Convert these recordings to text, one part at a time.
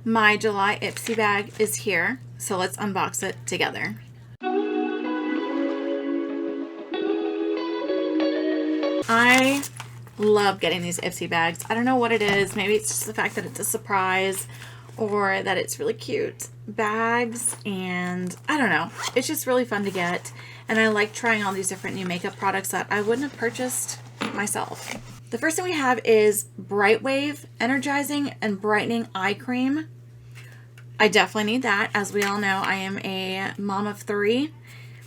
My July IPSY bag is here, so let's unbox it together. I love getting these IPSY bags. I don't know what it is. Maybe it's just the fact that it's a surprise or that it's really cute bags, and I don't know. It's just really fun to get, and I like trying all these different new makeup products that I wouldn't have purchased myself. The first thing we have is Brightwave Energizing and Brightening Eye Cream. I definitely need that. As we all know, I am a mom of 3,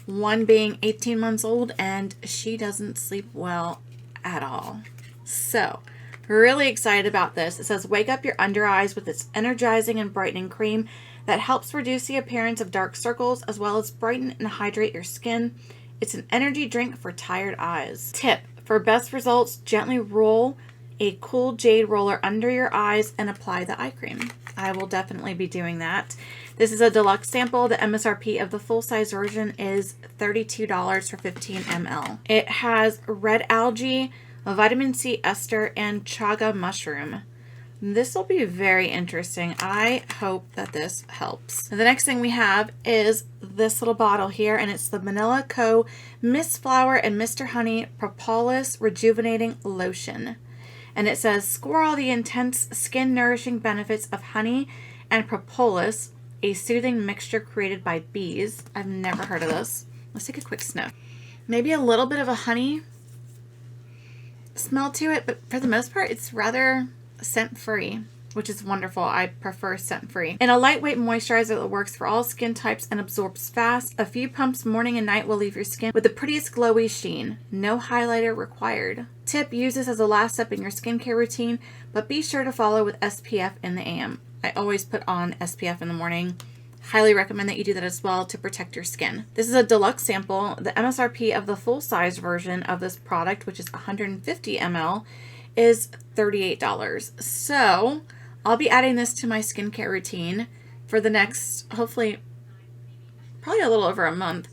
one being 18 months old, and she doesn't sleep well at all. So, really excited about this. It says, wake up your under eyes with its energizing and brightening cream that helps reduce the appearance of dark circles as well as brighten and hydrate your skin. It's an energy drink for tired eyes. Tip: for best results, gently roll a cool jade roller under your eyes and apply the eye cream. I will definitely be doing that. This is a deluxe sample. The MSRP of the full-size version is $32 for 15 ml. It has red algae, vitamin C ester, and chaga mushroom. This will be very interesting. I hope that this helps. The next thing we have is this little bottle here, and it's the Banila Co. Miss Flower and Mr. Honey Propolis Rejuvenating Lotion. And it says, score all the intense skin nourishing benefits of honey and propolis, a soothing mixture created by bees. I've never heard of this. Let's take a quick sniff. Maybe a little bit of a honey smell to it, but for the most part, it's rather scent-free, which is wonderful. I prefer scent-free. And a lightweight moisturizer that works for all skin types and absorbs fast. A few pumps morning and night will leave your skin with the prettiest glowy sheen. No highlighter required. Tip: use this as a last step in your skincare routine, but be sure to follow with SPF in the AM. I always put on SPF in the morning. Highly recommend that you do that as well to protect your skin. This is a deluxe sample. The MSRP of the full-size version of this product, which is 150 ml, is $38. So I'll be adding this to my skincare routine for the next, hopefully, probably a little over a month.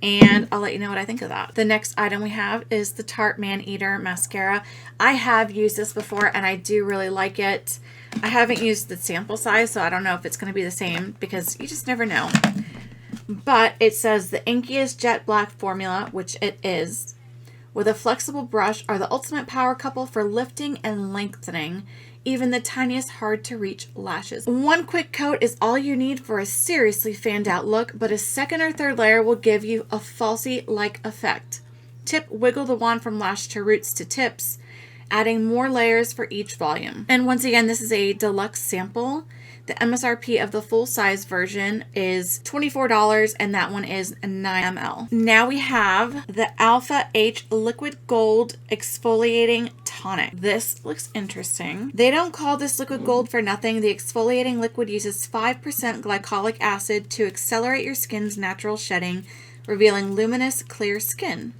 And I'll let you know what I think of that. The next item we have is the Tarte Maneater Mascara. I have used this before and I do really like it. I haven't used the sample size, so I don't know if it's going to be the same because you just never know. But it says the inkiest jet black formula, which it is, with a flexible brush are the ultimate power couple for lifting and lengthening even the tiniest hard-to-reach lashes. One quick coat is all you need for a seriously fanned-out look, but a second or third layer will give you a falsy-like effect. Tip: wiggle the wand from lash to roots to tips, adding more layers for each volume. And once again, this is a deluxe sample. The MSRP of the full-size version is $24, and that one is 9 ml. Now we have the Alpha H Liquid Gold Exfoliating Tonic. This looks interesting. They don't call this liquid gold for nothing. The exfoliating liquid uses 5% glycolic acid to accelerate your skin's natural shedding, revealing luminous, clear skin.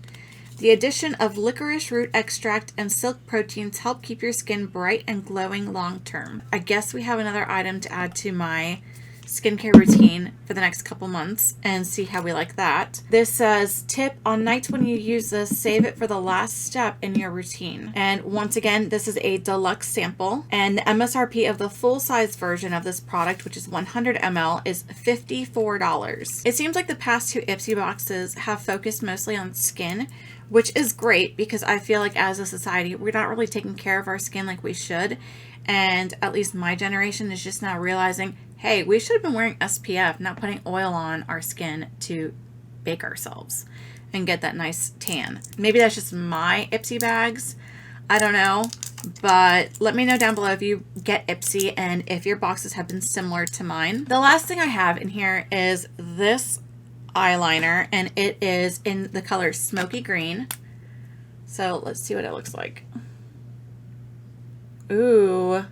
The addition of licorice root extract and silk proteins help keep your skin bright and glowing long term. I guess we have another item to add to my skincare routine for the next couple months and see how we like that. This says, tip: on nights when you use this, save it for the last step in your routine. And once again, this is a deluxe sample, and the MSRP of the full-size version of this product, which is 100 ml, is $54. It seems like the past 2 IPSY boxes have focused mostly on skin, which is great because I feel like as a society, we're not really taking care of our skin like we should. And at least my generation is just now realizing, hey, we should have been wearing SPF, not putting oil on our skin to bake ourselves and get that nice tan. Maybe that's just my IPSY bags. I don't know. But let me know down below if you get IPSY and if your boxes have been similar to mine. The last thing I have in here is this eyeliner, and it is in the color Smoky Green. So let's see what it looks like. Ooh,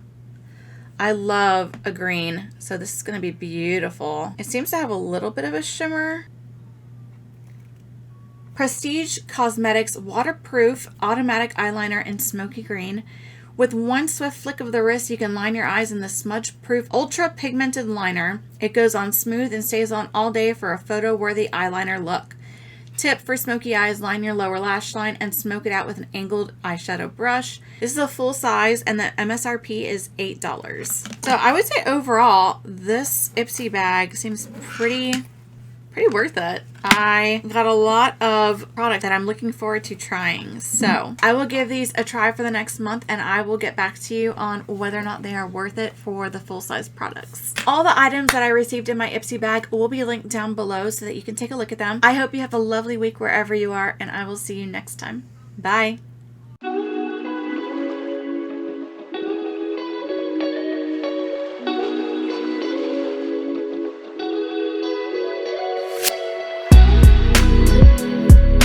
I love a green, so this is going to be beautiful. It seems to have a little bit of a shimmer. Prestige Cosmetics Waterproof Automatic Eyeliner in Smoky Green. With one swift flick of the wrist, you can line your eyes in the smudge-proof ultra-pigmented liner. It goes on smooth and stays on all day for a photo-worthy eyeliner look. Tip for smoky eyes: line your lower lash line and smoke it out with an angled eyeshadow brush. This is a full size and the MSRP is $8. So I would say overall, this IPSY bag seems pretty worth it. I got a lot of product that I'm looking forward to trying. So I will give these a try for the next month and I will get back to you on whether or not they are worth it for the full-size products. All the items that I received in my IPSY bag will be linked down below so that you can take a look at them. I hope you have a lovely week wherever you are, and I will see you next time. Bye.